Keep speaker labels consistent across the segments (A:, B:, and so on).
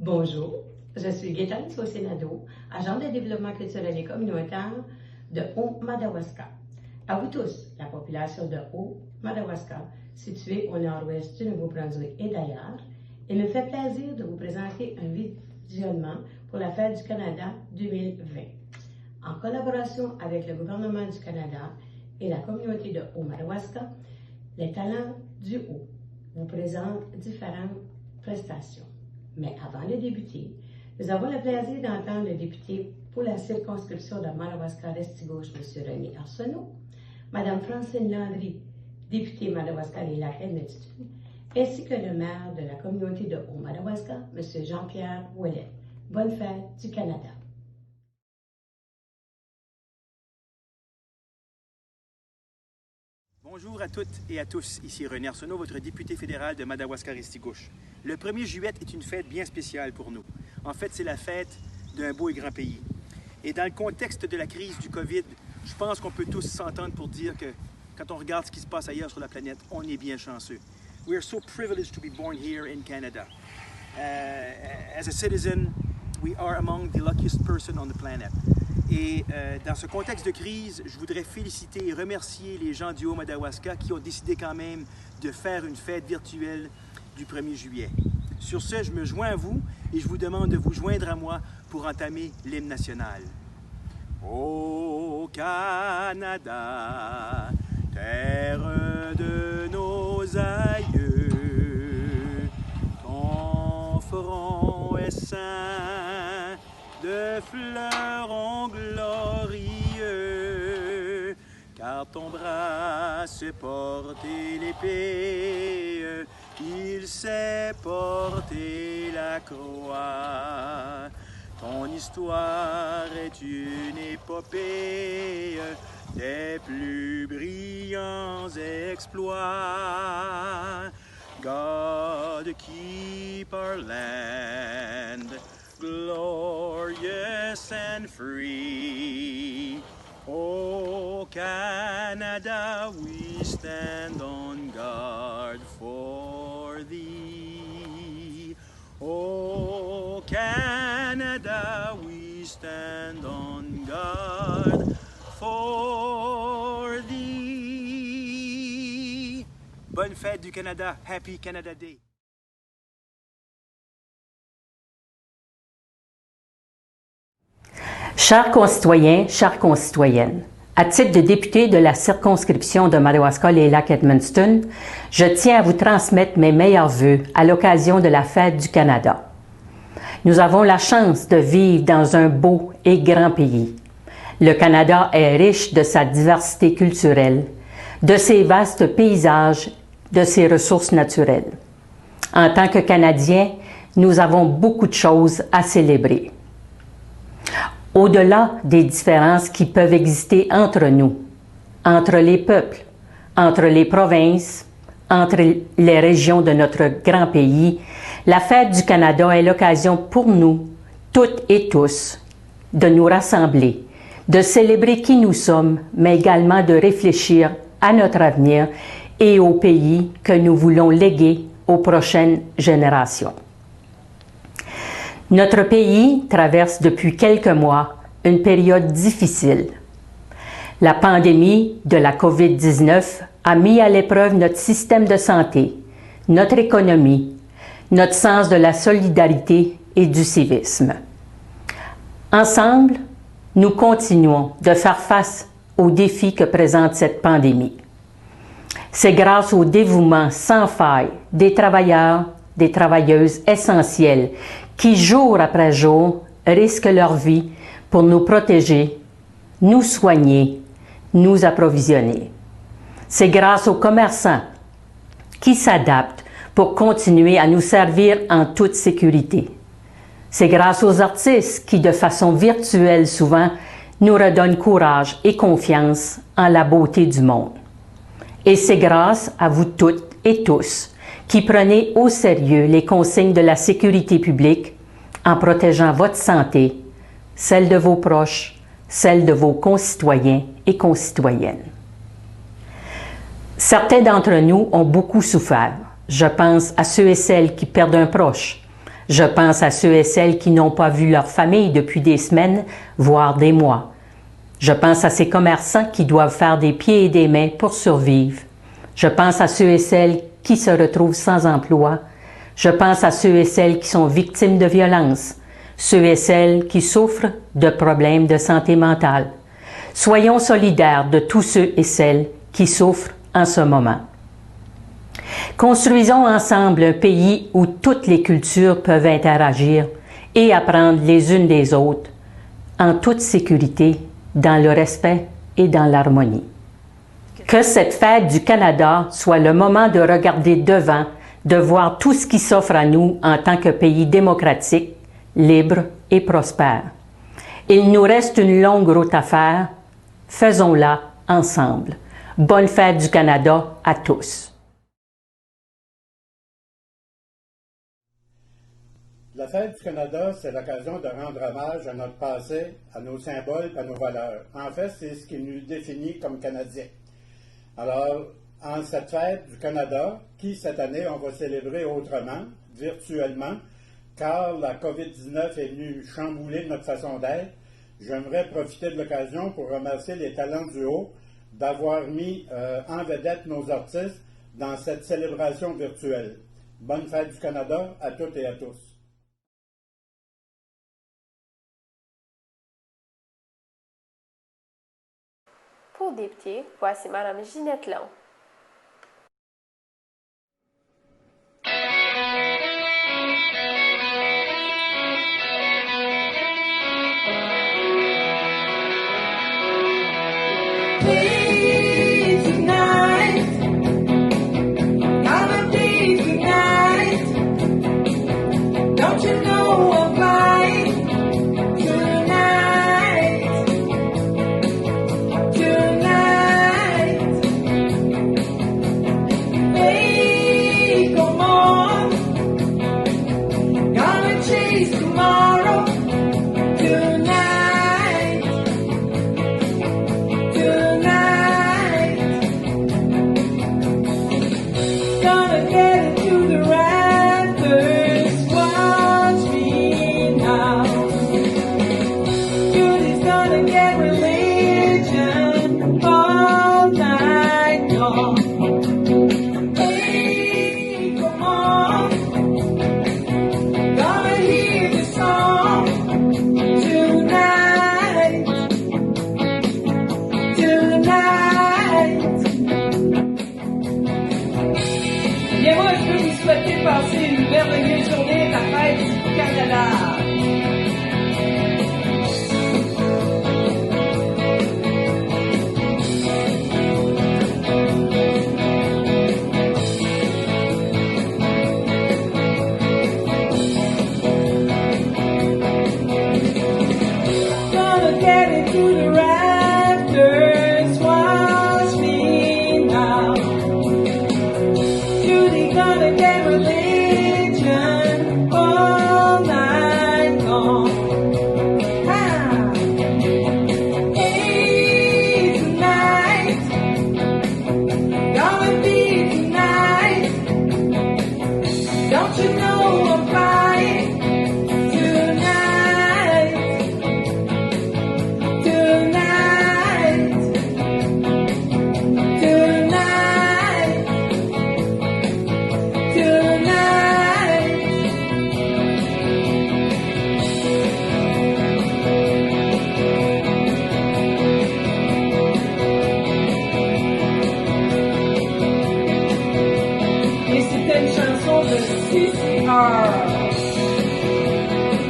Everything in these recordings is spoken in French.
A: Bonjour, je suis Gaëtane Saucé-Nadeau, agent de développement culturel et communautaire de Haut-Madawaska. À vous tous, la population de Haut-Madawaska, située au nord-ouest du Nouveau-Brunswick et d'ailleurs, il me fait plaisir de vous présenter un visionnement pour la Fête du Canada 2020. En collaboration avec le gouvernement du Canada et la communauté de Haut-Madawaska, les talents du Haut vous présentent différentes prestations. Mais avant de débuter, nous avons le plaisir d'entendre le député pour la circonscription de Madawaska-Restigouche, M. René Arsenault, Mme Francine Landry, députée Madawaska-les-Lacs-Edmundston, ainsi que le maire de la communauté de Haut-Madawaska, M. Jean-Pierre Ouellet. Bonne fête du Canada!
B: Bonjour à toutes et à tous, ici René Arsenault, votre député fédéral de Madawaska-Restigouche. Le 1er juillet est une fête bien spéciale pour nous. En fait, c'est la fête d'un beau et grand pays. Et dans le contexte de la crise du COVID, je pense qu'on peut tous s'entendre pour dire que quand on regarde ce qui se passe ailleurs sur la planète, on est bien chanceux. We are so privileged to be born here in Canada. As a citizen, we are among the luckiest person on the planet. Et dans ce contexte de crise, je voudrais féliciter et remercier les gens du Haut-Madawaska qui ont décidé quand même de faire une fête virtuelle du 1er juillet. Sur ce, je me joins à vous et je vous demande de vous joindre à moi pour entamer l'hymne national. Ô Canada, terre de nos aïeux, ton front est ceint de fleurons glorieux, car ton bras sait porter l'épée, il sait porter la croix. Ton histoire est une épopée des plus brillants exploits. God, keep our land glorious and free. O Canada, we stand on guard for thee. O Canada, we stand on guard for thee. Bonne fête du Canada. Happy Canada Day.
C: Chers concitoyens, chères concitoyennes, à titre de député de la circonscription de Madawaska-les-Lacs-Edmundston, je tiens à vous transmettre mes meilleurs vœux à l'occasion de la Fête du Canada. Nous avons la chance de vivre dans un beau et grand pays. Le Canada est riche de sa diversité culturelle, de ses vastes paysages, de ses ressources naturelles. En tant que Canadiens, nous avons beaucoup de choses à célébrer. Au-delà des différences qui peuvent exister entre nous, entre les peuples, entre les provinces, entre les régions de notre grand pays, la Fête du Canada est l'occasion pour nous, toutes et tous, de nous rassembler, de célébrer qui nous sommes, mais également de réfléchir à notre avenir et au pays que nous voulons léguer aux prochaines générations. Notre pays traverse depuis quelques mois une période difficile. La pandémie de la COVID-19 a mis à l'épreuve notre système de santé, notre économie, notre sens de la solidarité et du civisme. Ensemble, nous continuons de faire face aux défis que présente cette pandémie. C'est grâce au dévouement sans faille des travailleurs, des travailleuses essentielles qui, jour après jour, risquent leur vie pour nous protéger, nous soigner, nous approvisionner. C'est grâce aux commerçants qui s'adaptent pour continuer à nous servir en toute sécurité. C'est grâce aux artistes qui, de façon virtuelle souvent, nous redonnent courage et confiance en la beauté du monde. Et c'est grâce à vous toutes et tous qui prenez au sérieux les consignes de la sécurité publique en protégeant votre santé, celle de vos proches, celle de vos concitoyens et concitoyennes. Certains d'entre nous ont beaucoup souffert. Je pense à ceux et celles qui perdent un proche, Je pense à ceux et celles qui n'ont pas vu leur famille depuis des semaines, voire des mois. Je pense à ces commerçants qui doivent faire des pieds et des mains pour survivre. Je pense à ceux et celles qui se retrouvent sans emploi. Je pense à ceux et celles qui sont victimes de violences, ceux et celles qui souffrent de problèmes de santé mentale. Soyons solidaires de tous ceux et celles qui souffrent en ce moment. Construisons ensemble un pays où toutes les cultures peuvent interagir et apprendre les unes des autres, en toute sécurité, dans le respect et dans l'harmonie. Que cette fête du Canada soit le moment de regarder devant, de voir tout ce qui s'offre à nous en tant que pays démocratique, libre et prospère. Il nous reste une longue route à faire. Faisons-la ensemble. Bonne fête du Canada à tous.
D: La Fête du Canada, c'est l'occasion de rendre hommage à notre passé, à nos symboles, à nos valeurs. En fait, c'est ce qui nous définit comme Canadiens. Alors, en cette Fête du Canada, qui cette année, on va célébrer autrement, virtuellement, car la COVID-19 est venue chambouler notre façon d'être, j'aimerais profiter de l'occasion pour remercier les talents du haut d'avoir mis en vedette nos artistes dans cette célébration virtuelle. Bonne Fête du Canada à toutes et à tous.
E: Pour débuter, voici Madame Ginette Long.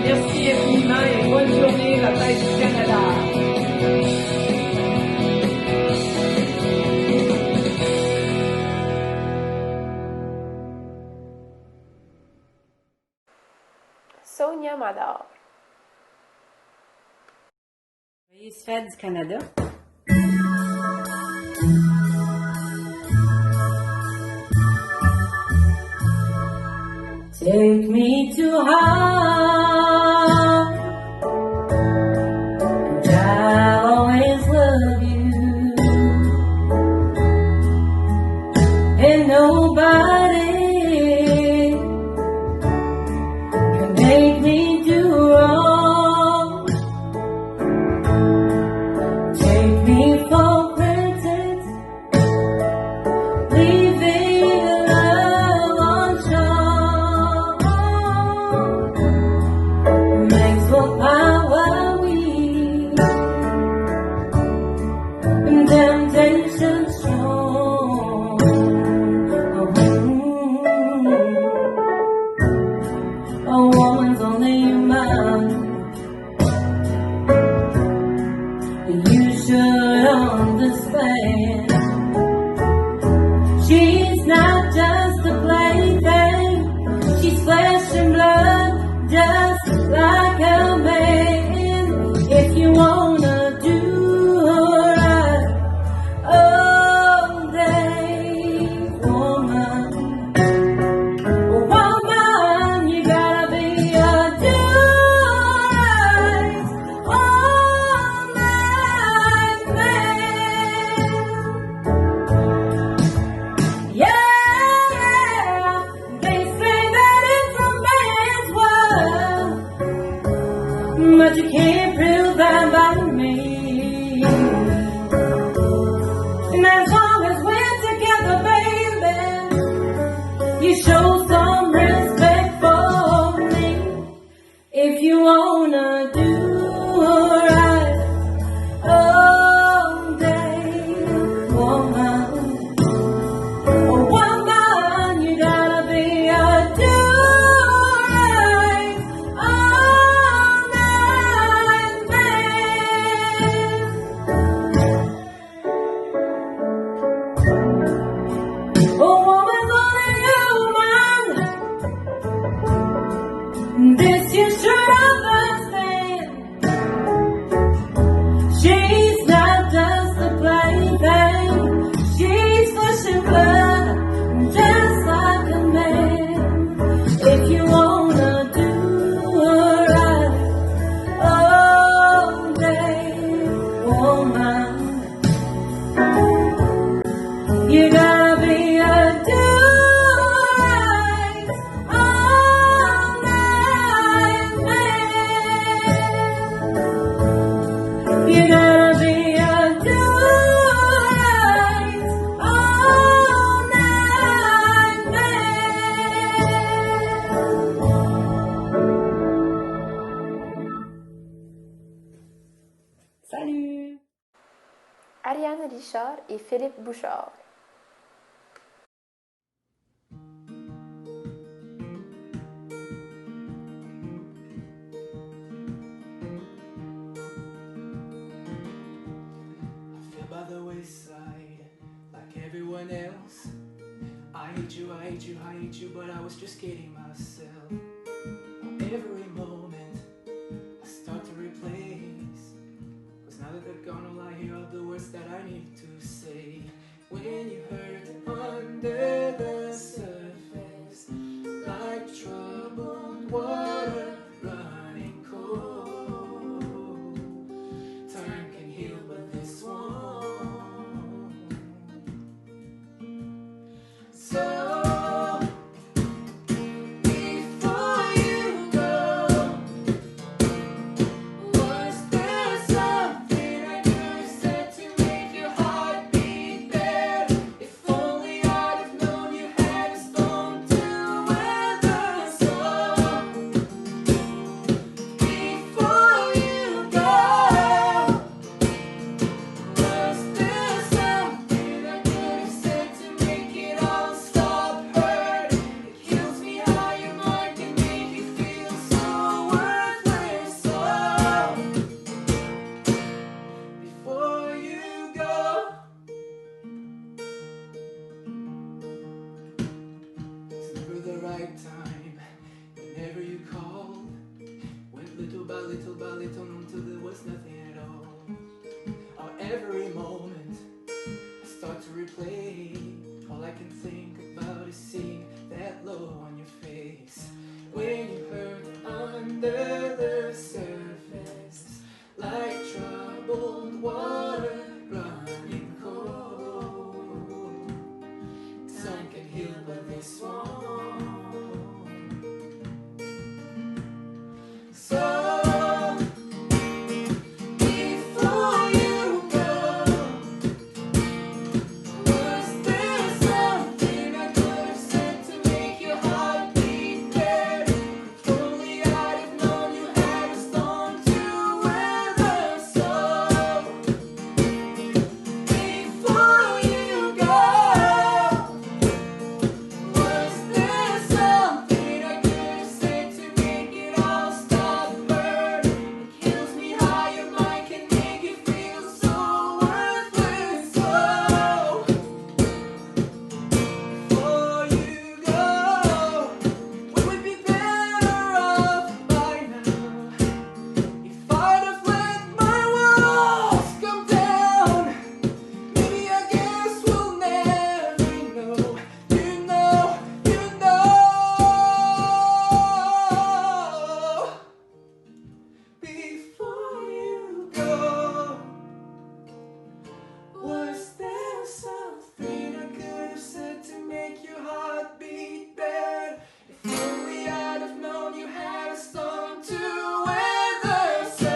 F: Merci infiniment et bonne journée, la Fête du Canada.
E: Sonia Madar.
G: Joyeuse Fête du Canada. Take me to heart, and I'll always love you, and nobody can
E: Guichard et Philippe Bouchard.
H: By the wayside, like everyone else. I hate you, I hate you, I hate you, but I was just kidding myself. Every moment I start to replace, cause now that they're gone, all I hear are the words that I need to say. When you hurt under the surface, like troubled water running cold, time can heal, but this won't. So before you go, was there something I could have said to make your heart beat better? If only I'd have known you had a storm to weather. So before you go, was there something I could have said to make it all stop hurting? It kills me how your mind can make you feel so worthless. So before you go, it's never the right time. Whenever you called, went little by little by little until there was nothing at all. Or every moment I start to replay, all I can think about is seeing that low on your face. When you hurt under the surface, like troubled water running cold. Time can heal, but this won't. So before you go, was there something I could have said to make your heart beat better? If only I'd have known you had a storm to weather. So before you go, was there something I could have said to make it all stop hurting? It kills me how your mind can make you feel so worthless. So before you go, we would be better off by now if I'd have let my walls come down. Maybe I guess we'll never know. You know, you know. Before you go, was there something I could have said to make your heart beat better? If only I'd have known you had a storm to weather. So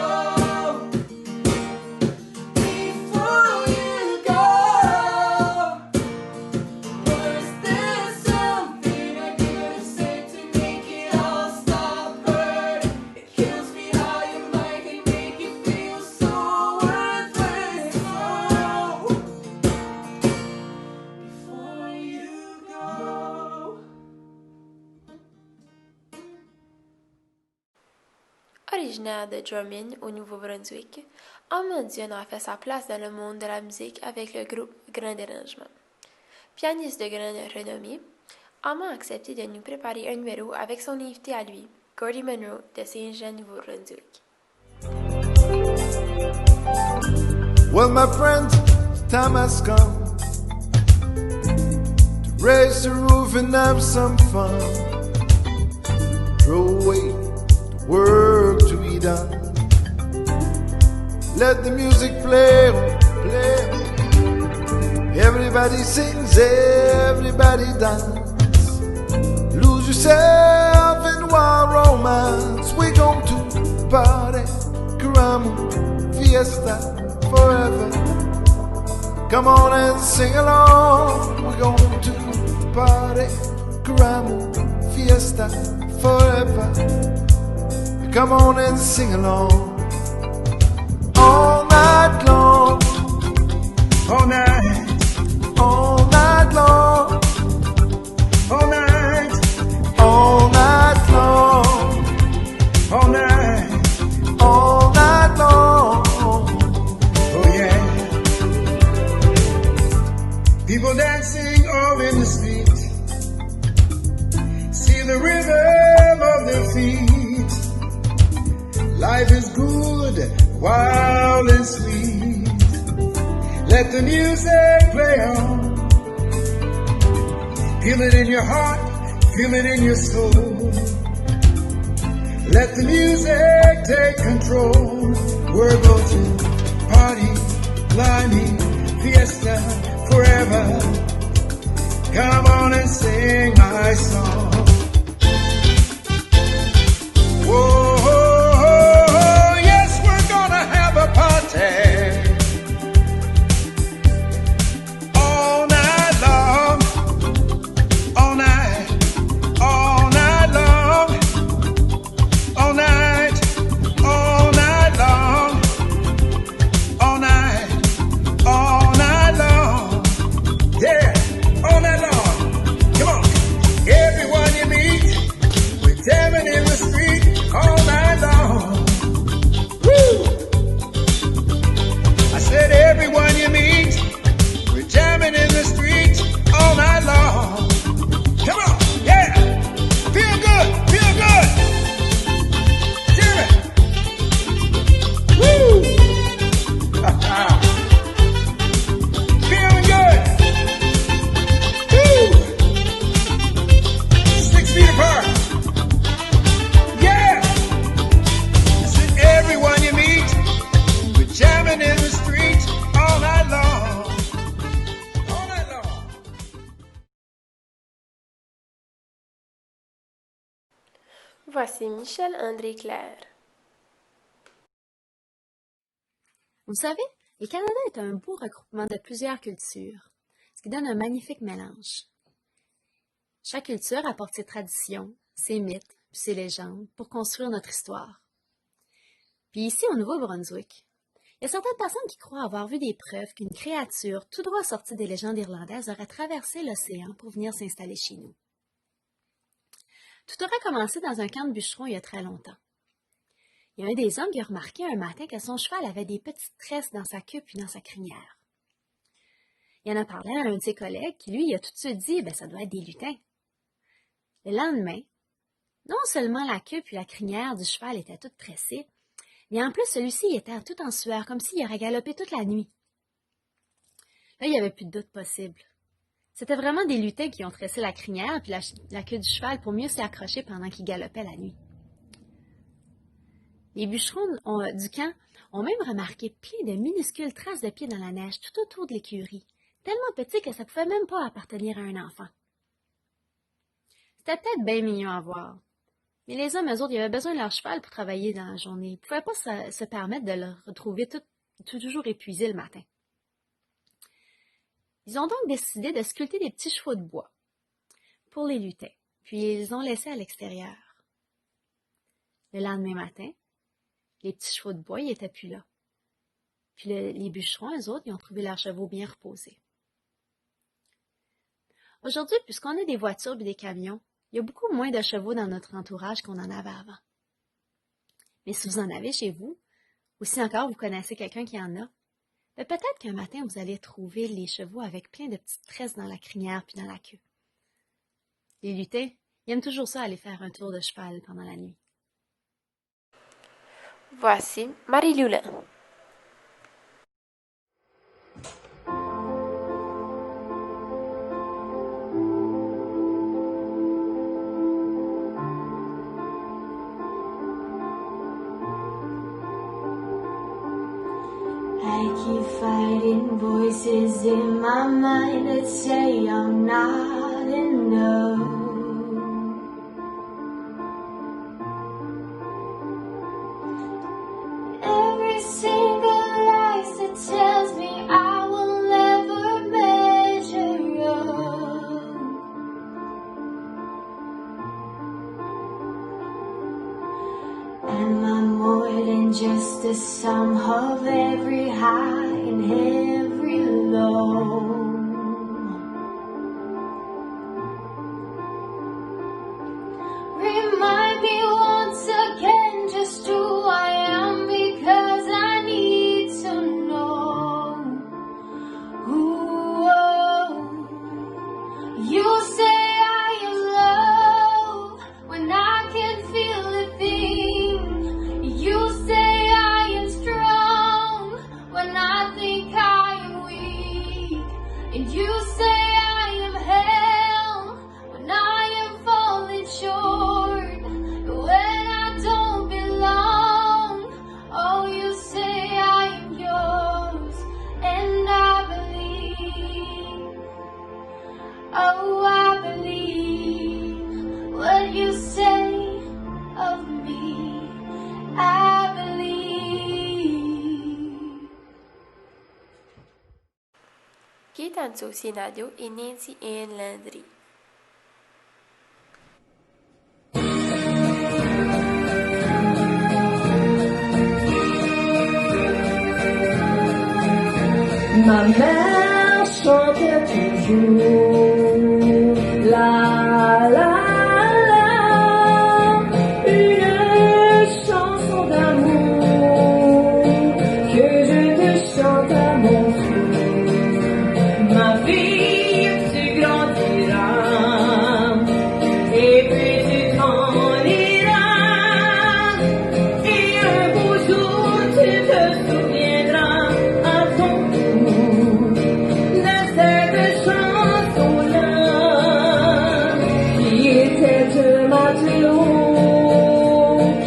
H: before you go, was there something I could have said to make it all stop hurting? It kills me how your mind can make you feel so worthless. So before you go.
E: Originaire de Drummond au Nouveau-Brunswick, Armand Dion a fait sa place dans le monde de la musique avec le groupe Grand Dérangement. Pianiste de grande renommée, Armand a accepté de nous préparer un numéro avec son invité à lui, Gordy Munro de Saint-Jean, Nouveau-Brunswick.
I: Well, my friend, time has come to raise the roof and have some fun. Throw away the work to be done. Let the music play, play. Everybody sings, everybody dance. Lose yourself in wild romance. We gon' to party, caramba, fiesta, forever. Come on and sing along. We're going to party, caramba, fiesta, forever. Come on and sing along. All night long, all night, all night long, all night, all night long, all night, all night long. Oh yeah. People dancing all in the street, see the rhythm of their feet. Life is good, wild and sweet. Let the music play on. Feel it in your heart, feel it in your soul. Let the music take control. We're going to party, climbing, fiesta, forever. Come on and sing my song. Whoa, yes, we're gonna have a party. All night long, all night, all night long, all night, all night long, all night, all night long. Yeah, all night long. Come on, everyone you meet, we're jamming in the street all night long. Woo! I said everyone you meet, we're jamming in the street all night long. Come on, yeah, feel good, feel good. Jam it. Woo! Feeling good. Woo! 6 feet apart. Yeah! I said everyone you meet, we're jamming in the street all night long. All night long.
E: Voici Michel-André Claire.
J: Vous savez, le Canada est un beau regroupement de plusieurs cultures, ce qui donne un magnifique mélange. Chaque culture apporte ses traditions, ses mythes, puis ses légendes pour construire notre histoire. Puis ici, au Nouveau-Brunswick, il y a certaines personnes qui croient avoir vu des preuves qu'une créature tout droit sortie des légendes irlandaises aurait traversé l'océan pour venir s'installer chez nous. Tout aurait commencé dans un camp de bûcherons il y a très longtemps. Il y a un des hommes qui a remarqué un matin que son cheval avait des petites tresses dans sa queue puis dans sa crinière. Il en a parlé à un de ses collègues qui, lui, il a tout de suite dit « ça doit être des lutins ». Le lendemain, non seulement la queue puis la crinière du cheval étaient toutes tressées, mais en plus celui-ci était tout en sueur, comme s'il aurait galopé toute la nuit. Là, il n'y avait plus de doute possible. C'était vraiment des lutins qui ont tressé la crinière puis la queue du cheval pour mieux s'y accrocher pendant qu'il galopait la nuit. Les bûcherons du camp ont même remarqué plein de minuscules traces de pieds dans la neige tout autour de l'écurie, tellement petits que ça pouvait même pas appartenir à un enfant. C'était peut-être bien mignon à voir, mais les hommes, eux autres, ils avaient besoin de leur cheval pour travailler dans la journée. Ils ne pouvaient pas se permettre de le retrouver toujours épuisé le matin. Ils ont donc décidé de sculpter des petits chevaux de bois pour les lutins, puis ils les ont laissés à l'extérieur. Le lendemain matin, les petits chevaux de bois, ils n'étaient plus là. Puis les bûcherons, eux autres, ils ont trouvé leurs chevaux bien reposés. Aujourd'hui, puisqu'on a des voitures et des camions, il y a beaucoup moins de chevaux dans notre entourage qu'on en avait avant. Mais si vous en avez chez vous, ou si encore vous connaissez quelqu'un qui en a, peut-être qu'un matin, vous allez trouver les chevaux avec plein de petites tresses dans la crinière puis dans la queue. Les lutins, ils aiment toujours ça aller faire un tour de cheval pendant la nuit.
E: Voici Marie Loulin.
G: I keep fighting voices in my mind that say I'm not enough. Every single lie that tells me I will never measure up. Am I more than just a sum of every high and every low? alone. Remind me once again just who I am, because I need to know. Ooh, you say I am love when I can't feel a thing. You say I am strong when I think I am weak. And you say I am held when I am falling short. When I don't belong, oh, you say I am yours. And I believe, oh, I believe what you say of me. I believe.
E: Gaétane Saucier-Nadeau et Nancy Ann Landry.
F: Ma mère chantait toujours la la la, une chanson d'amour que je te chante à mon tour. Ma fille, tu grandiras et puis tu t'en iras, et un beau jour tu te souviendras à ton tour de cette chanson-là qui était de matelot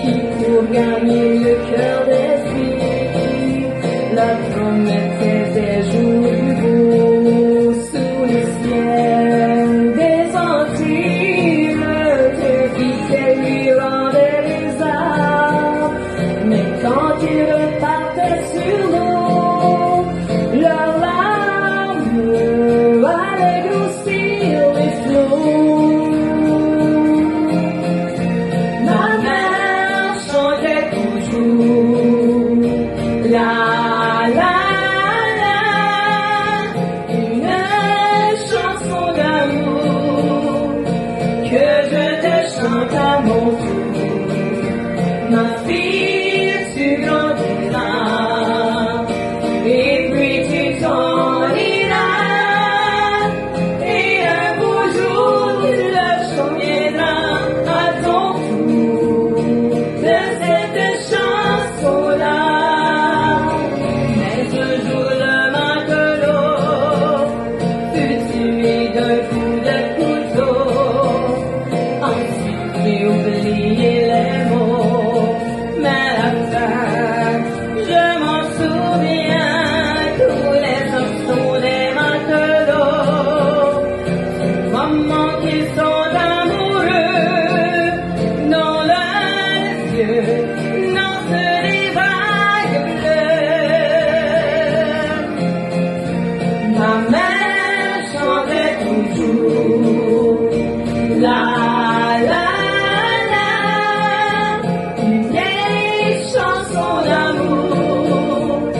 F: qui, pour gagner le cœur des filles, leur promettait des jours plus beaux sous le ciel des Antilles. Te quittait, lui rendait les arbres, mais quand il repartait sur l'eau, leurs larmes allaient grossir les flots. Ma mère chantait toujours la la la, une chanson d'amour que je te chante à mon tour. Ma fille, tu grandiras et puis tu t'en iras, et un beau jour le chant viendra à ton tour de cette chanson-là. Mais ce jour le matelot fut tué d'un coup de couteau. Ensuite j'ai oublié les mots, mais la fin, je m'en souviens. Tous les hommes sont des matelots, au moment qu'ils sont amoureux, dans leurs yeux nancent les vagues bleues. Ma mère chantait toujours la la la, une vieille chanson d'amour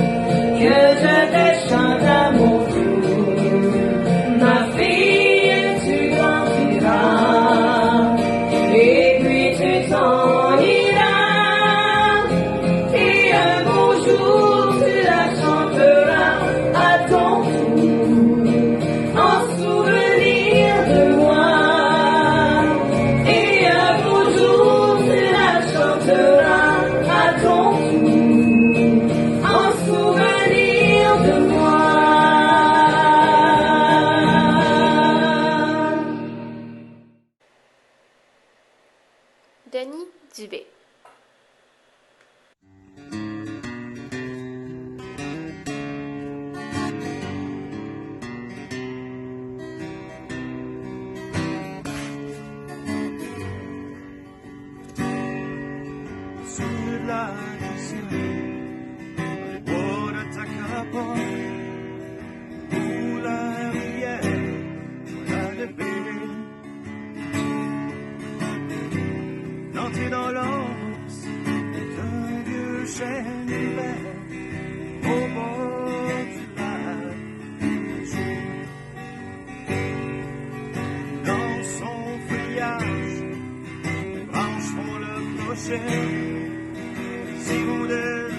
F: que je te chante à mon tour. Ma fille, tu grandiras et puis tu t'en iras, et un beau jour tu la chanteras à ton tour en souvenir de moi. Et un beau jour tu la chanteras à ton tour en souvenir de moi.
E: Denis Dubé.
K: Sur la piscine, les bois de Tacapa, où la rivière, la levée, l'entrée dans l'os d'un vieux chêne d'hiver, au bord du lac, cher, secondaire.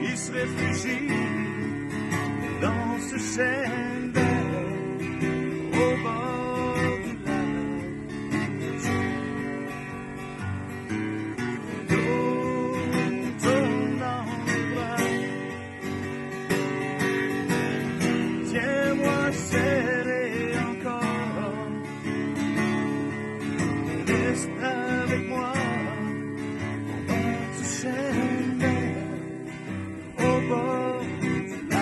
K: Il se réfugie dans ce chêne vert au bord du lac. L'eau tourne dans les bras. Tiens-moi serré encore. Reste avec moi au bord du chêne vert au bord du lac.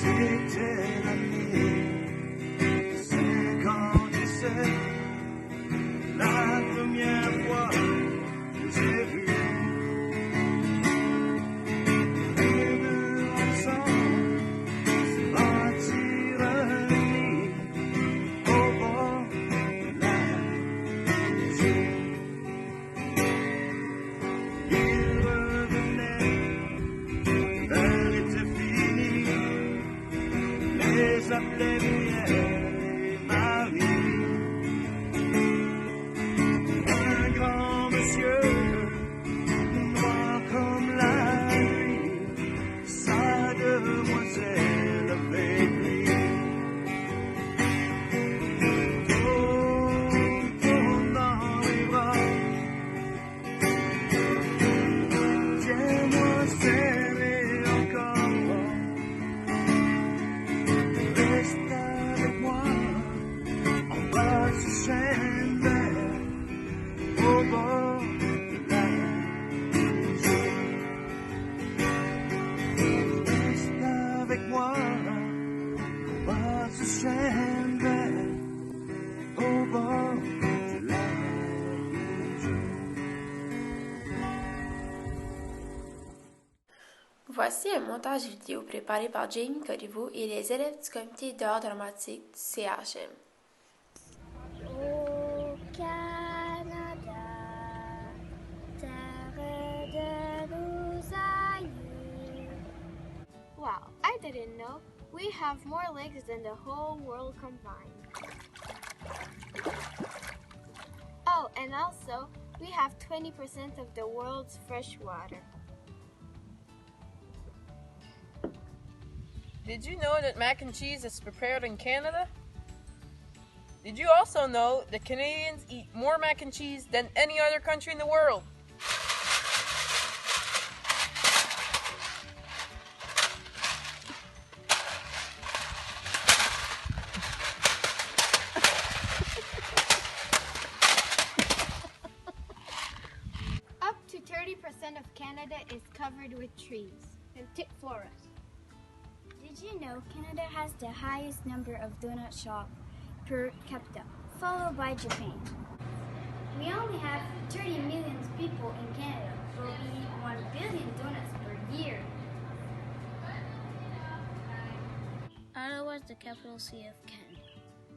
K: C'était l'année 57, la première fois que j'ai vu les deux ensemble se bâtir un lit au bord de la mer. Ils revenaient, l'heure était finie. Les appelait Mouillère et Marie. Un grand monsieur, noir comme la nuit, sa demoiselle avec lui. Tourne dans les bras. Tiens-moi serré encore. Reste avec moi en bas du chêne vert au bord de la mer. Reste avec moi en bas du chêne vert au bord de la mer.
E: Voici un montage vidéo préparé par Jamie Corriveau et les élèves du comité d'art dramatique du CHM.
L: Au Canada, terre de nos aïeux. Wow, I didn't know we have more lakes than the whole world combined. Oh, and also, we have 20% of the world's fresh water.
F: Did you know that mac and cheese is prepared in Canada? Did you also know that Canadians eat more mac and cheese than any other country in the world?
L: Up to 30% of Canada is covered with trees and thick forests. Did you know Canada has the highest number of donut shops per capita, followed by Japan? We only have 30 million people in Canada, but we eat 1 billion donuts per year. Ottawa is the capital city of Canada.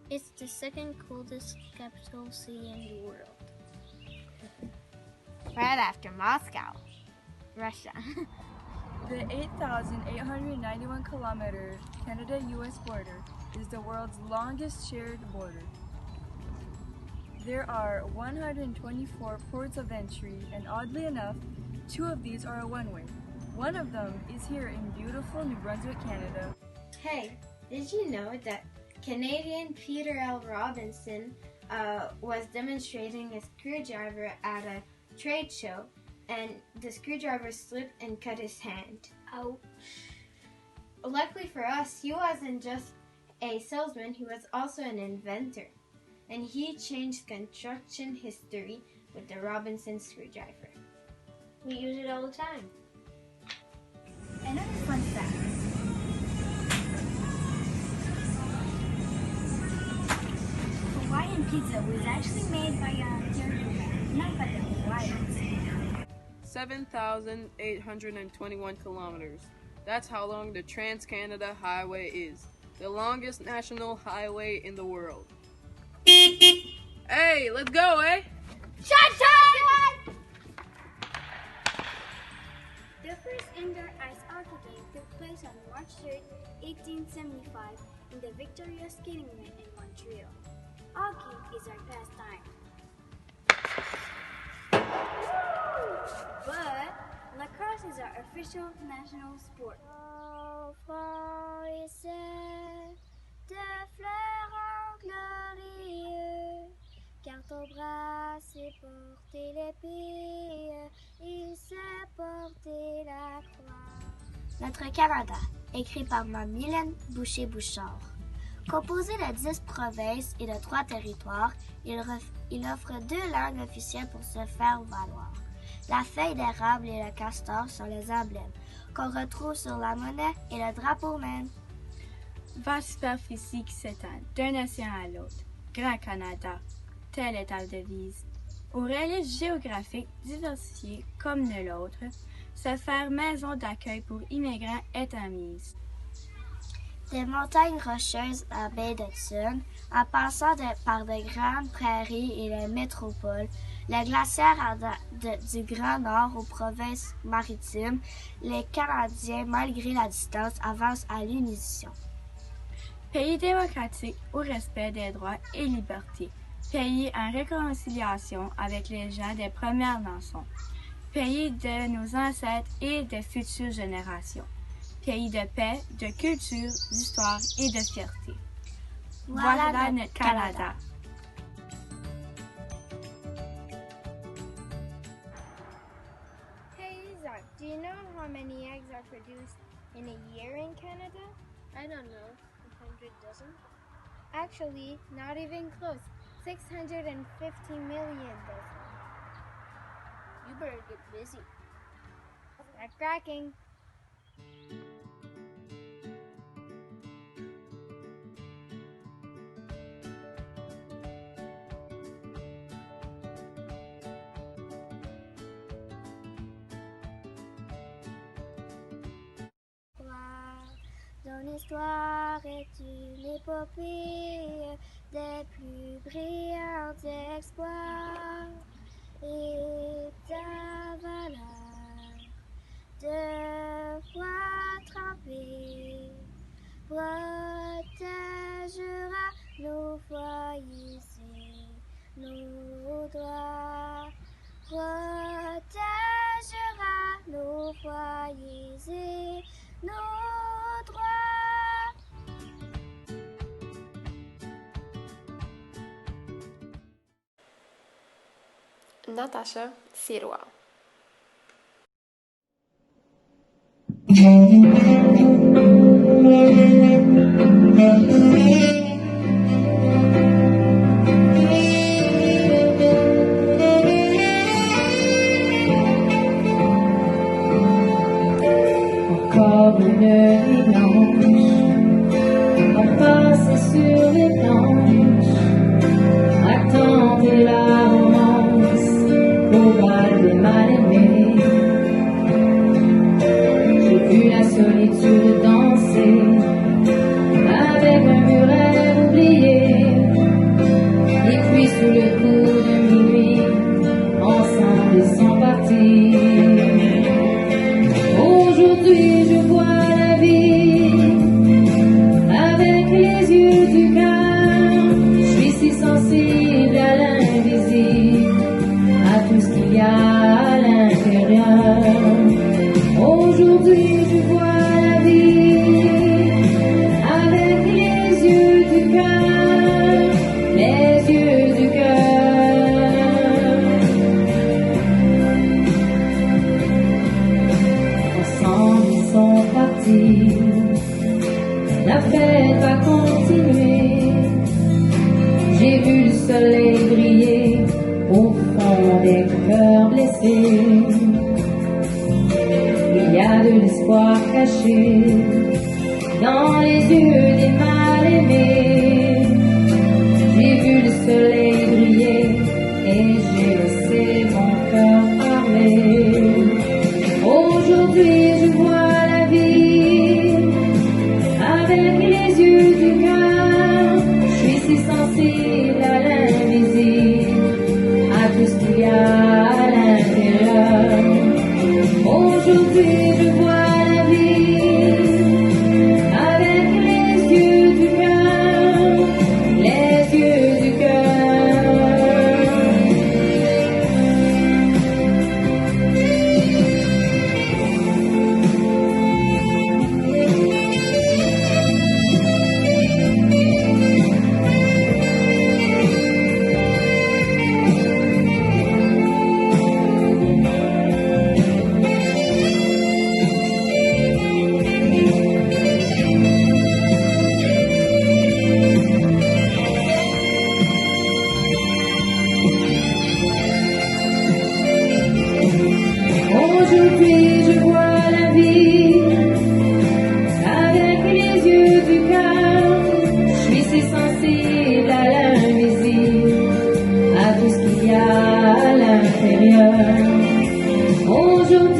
L: It's the second coldest capital city in the world. Right after Moscow, Russia.
M: The 8,891-kilometer Canada-US border is the world's longest shared border. There are 124 ports of entry, and oddly enough, 2 of these are a one-way. One of them is here in beautiful New Brunswick, Canada.
L: Hey, did you know that Canadian Peter L. Robinson was demonstrating a screwdriver at a trade show, and the screwdriver slipped and cut his hand? Ouch. Luckily for us, he wasn't just a salesman, he was also an inventor. And he changed construction history with the Robinson screwdriver. We use it all the time. Another fun fact. Hawaiian pizza was actually made by not by the Hawaiians.
F: 7,821 kilometers. That's how long the Trans-Canada Highway is. the longest national highway in the world. Hey, let's go, eh?
L: Shut up!
N: The first indoor ice hockey game took place on March 3, 1875 in the Victoria Skating Rink in Montreal. Hockey is our pastime. But lacrosse is our official national sport.
L: Florissait de fleurs glorieux, car ton bras s'est porté l'épée, il s'est porté la croix.
N: Notre Canada, écrit par Mme Mylène Boucher-Bouchard. Composé de 10 provinces et de 3 territoires, il offre 2 langues officielles pour se faire valoir. La feuille d'érable et le castor sont les emblèmes qu'on retrouve sur la monnaie et le drapeau même.
M: Vaste superficie qui s'étend d'un océan à l'autre. Grand Canada, telle est ta devise. Au relief géographique diversifié comme nul autre, se faire maison d'accueil pour immigrants est admise.
N: Des montagnes rocheuses à baie de Thun, en passant par de grandes prairies et les métropoles, le glaciaire du Grand Nord aux provinces maritimes, les Canadiens, malgré la distance, avancent à l'unisson.
M: Pays démocratique au respect des droits et libertés. Pays en réconciliation avec les gens des Premières Nations. Pays de nos ancêtres et des futures générations. Pays de paix, de culture, d'histoire et de fierté. Voilà notre Canada.
L: Hey Zach, do you know how many eggs are produced in a year in Canada?
J: I don't know. 100 dozen?
L: Actually, not even close. 650 million dozen.
J: You better get busy.
L: Start cracking. Ton histoire est une épopée des plus brillants exploits et ta valeur de foi trempée protégera nos foyers et nos droits, protégera nos foyers et nos droits.
E: Natacha Sirois.
G: Encore une nuit blanche, à passer sur les planches, attendre la romance au bal des mal-aimés. J'ai vu la solitude danser avec un muret oublié, et puis sous le coup de minuit, ensemble ils sont partis. Aujourd'hui je vois la vie avec les yeux du cœur. Je suis si sensible à l'invisible, à tout ce qu'il y a à l'intérieur. Aujourd'hui je vois la vie avec les yeux du cœur, les yeux du cœur. Ensemble ils sont partis, la fête va continuer. J'ai vu le soleil briller au fond des cœurs blessés. Il y a de l'espoir caché dans les yeux des mal-aimés. J'ai vu le soleil briller et j'ai laissé mon cœur parler. Aujourd'hui je vois la vie avec les yeux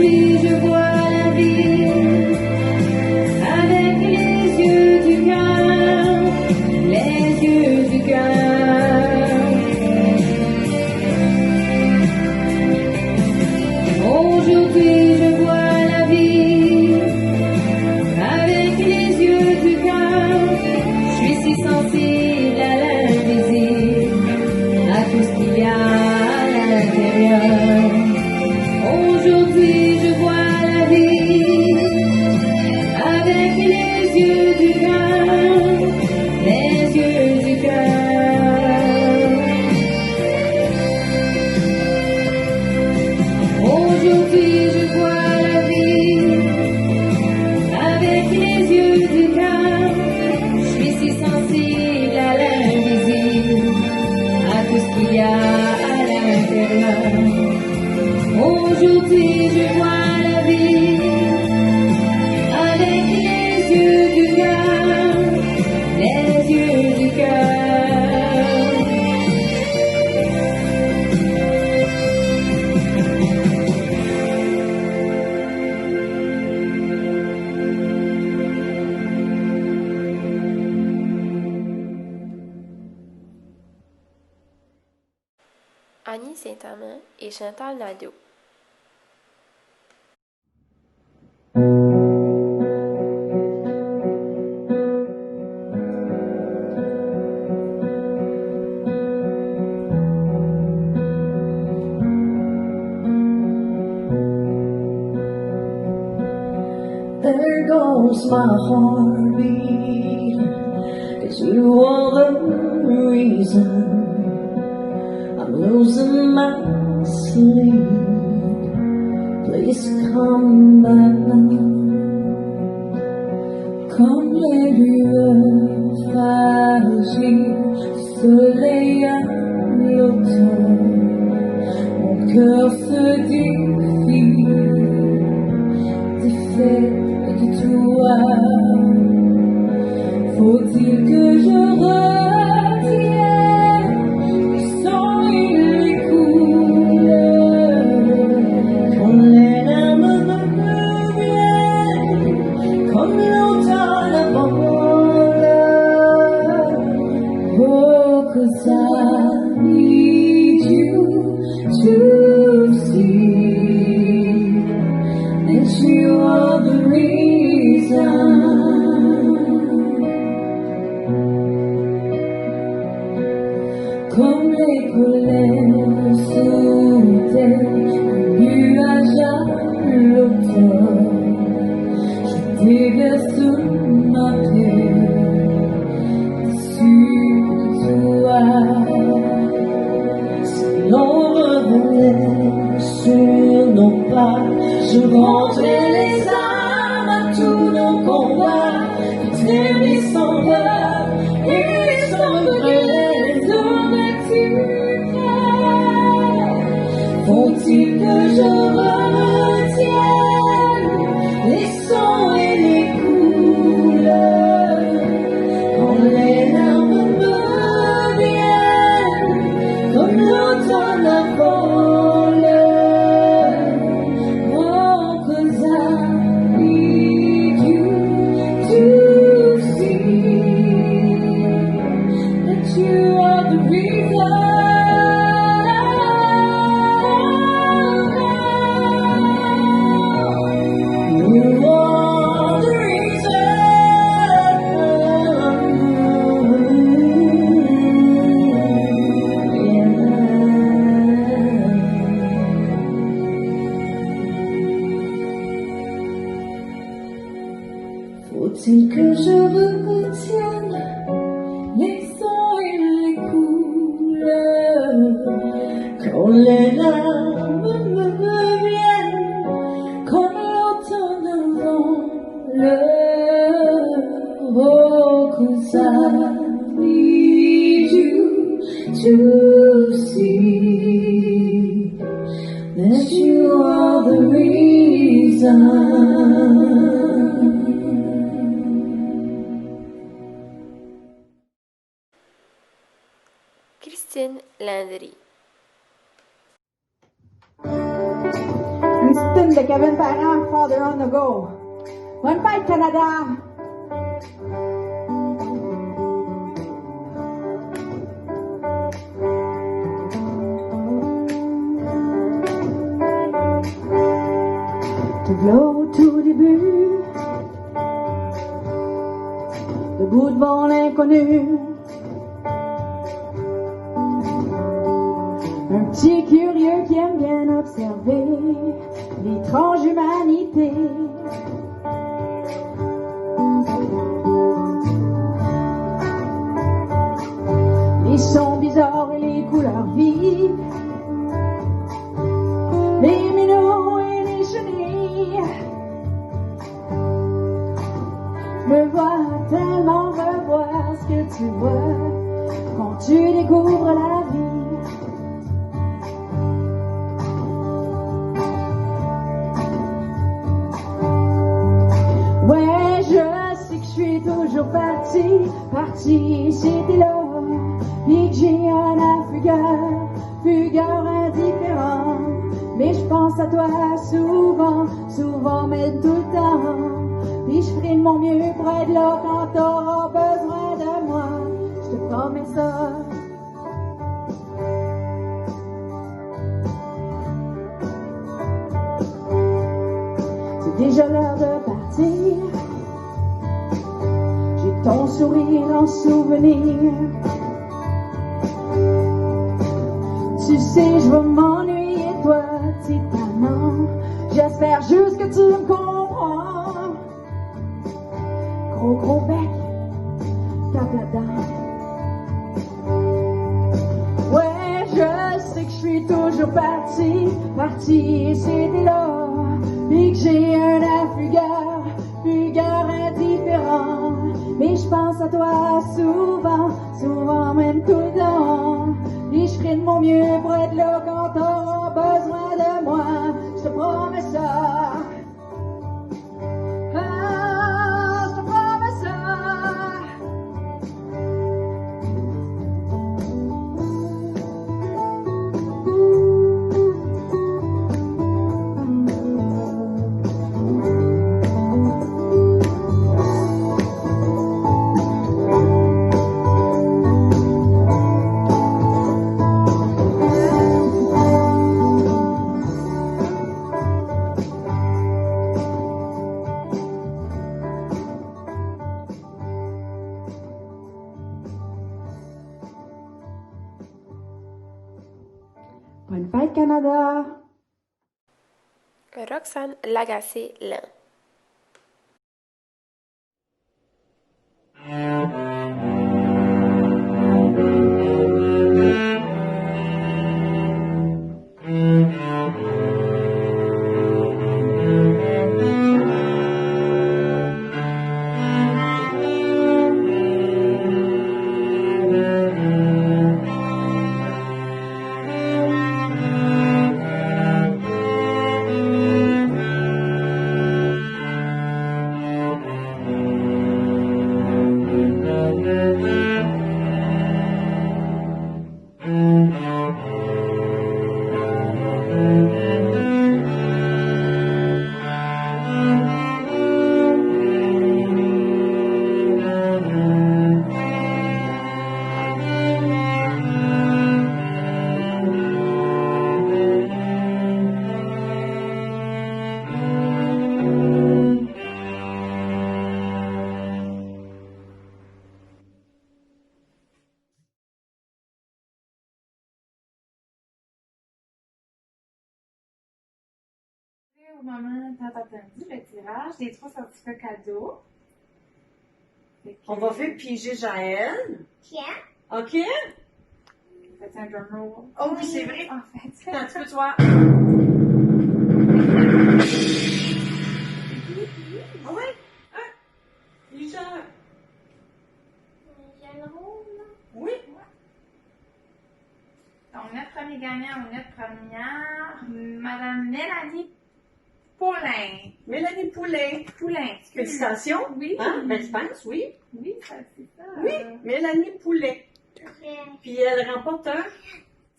G: Aujourd'hui je vois la vie avec les yeux du cœur, les yeux du cœur. Aujourd'hui je vois la vie avec les yeux du cœur. Je suis si sensible à l'invisible, à tout ce qu'il y a à l'intérieur. Aujourd'hui je vois la vie avec les yeux du cœur, les yeux du cœur. Aujourd'hui je vois la vie avec les yeux du cœur. Je suis si sensible à l'invisible, à tout ce qu'il y a à l'intérieur. Aujourd'hui je vois la vie avec les yeux du cœur, les yeux du cœur.
E: Annie Saint-Amand et Chantal Nadeau.
G: There goes my heartbeat, 'cause you are the reason I'm losing my sleep. Please come back now. Comme les lueurs fragiles, soleil à l'automne, mon cœur se défie, défait de toi. Faut-il que je retienne le sang et les couleurs, quand les larmes me viennent, comme l'automne abandonne. Oh, 'cause I need you to see that you are the reason. Comme les colères sous terre, nuages à l'automne, je déverse ma paix sur toi. Si l'on revenait sur nos pas, je rendrais les armes à tous nos combats, terminer sans peur et sans regret. Faut-il que je retienne les sons et les couleurs, quand les larmes me viennent, comme l'automne avant l'heure. Oh, 'cause I need you to see that you are the reason. Faut-il que je retienne les sons et les couleurs, quand les larmes me viennent, comme l'automne avant l'heure. Oh, 'cause I need you to see that you are the reason.
E: Christine Landry.
O: Christine film de Kevin Parent, Father on the Go. Bonne fête, Canada! Te voilà au tout début, debout devant l'inconnu. Un petit curieux qui aime bien observer l'étrange humanité. Les sons bizarres et les couleurs vives, les minots et les chenilles. Je me vois tellement revoir ce que tu vois quand tu découvres la vie. Ouais, je sais que je suis toujours parti, c'était là, et que j'ai un fugueur indifférent. Mais je pense à toi souvent, mais tout le temps. Puis je ferai de mon mieux pour être là quand t'auras besoin de moi. Je te promets ça. C'est déjà l'heure de partir. J'ai ton sourire en souvenir. Tu sais, je vais m'ennuyer de toi, titanement. J'espère juste que tu me comprends. Gros bec, tape là-dedans. Ouais, je sais que je suis toujours parti, et c'était là. Et que j'ai un air fugueur indifférent. Mais je pense à toi souvent, même tout le temps. Et je ferai de mon mieux pour être là quand t'auras besoin de moi. Je te promets ça. Ah, je te promets ça. Bonne fête, Canada!
E: Roxane Lagacé-Lin.
P: Au moment tant attendu, le tirage des 3 certificats cadeaux.
Q: On va faire piger Jaël.
L: Tiens.
Q: OK?
P: Faites un drum roll.
Q: Oh oui, c'est vrai.
P: En fait.
Q: Un petit peu, toi. Ah ouais? Pige. Oui.
P: Donc, notre premier gagnant ou notre première, Madame Mélanie Poulain.
Q: Mélanie Poulain. Félicitations.
P: Oui.
Q: Hein? Ben, je pense, oui.
P: Oui, ça, c'est ça.
Q: Oui, Mélanie Poulain. Puis elle remporte un.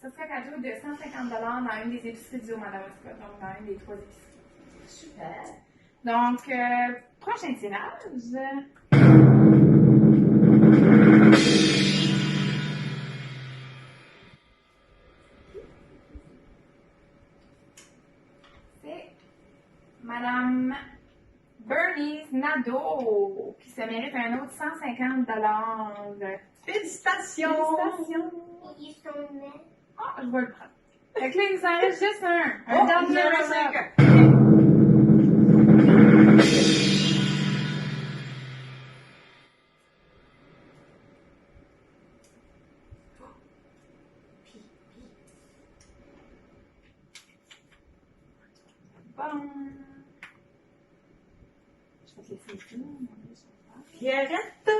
P: Ça serait cadeau de 150 $ dans une des épiceries du Haut-Madawaska, donc dans une des 3 épiceries. Super. Donc, prochain tirage. C'est Madame Bernice Nadeau qui se mérite un autre 150 $.
Q: Félicitations!
L: Ils sont nets.
P: Ah, je vais le prendre. Fait que là, il nous en reste juste un.
Q: Oh,
P: dernier
Q: il en reste
P: runner-up.
Q: un.
P: Bon. Je vais te laisser ici.
Q: Pierrette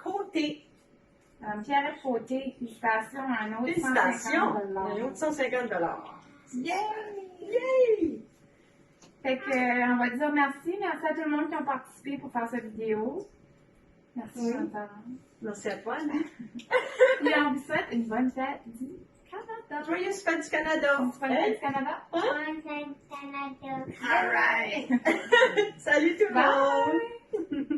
Q: Côté.
P: Madame Pierrette Côté, félicitations à un autre
Q: Félicitations!
P: 150 $.
Q: Un autre 150
P: Yay!
Q: Yay!
P: Fait que, on va dire merci. Merci à tout le monde qui a participé pour faire cette vidéo. Merci,
Q: Oui.
P: Chantal.
Q: Merci à toi, Anna.
P: Puis on vous souhaite une bonne fête du Canada.
Q: Joyeuse fête du Canada.
P: Bonne fête du Canada.
L: Bonne fête, Canada.
Q: All right. Salut tout le
P: Bye.
Q: monde.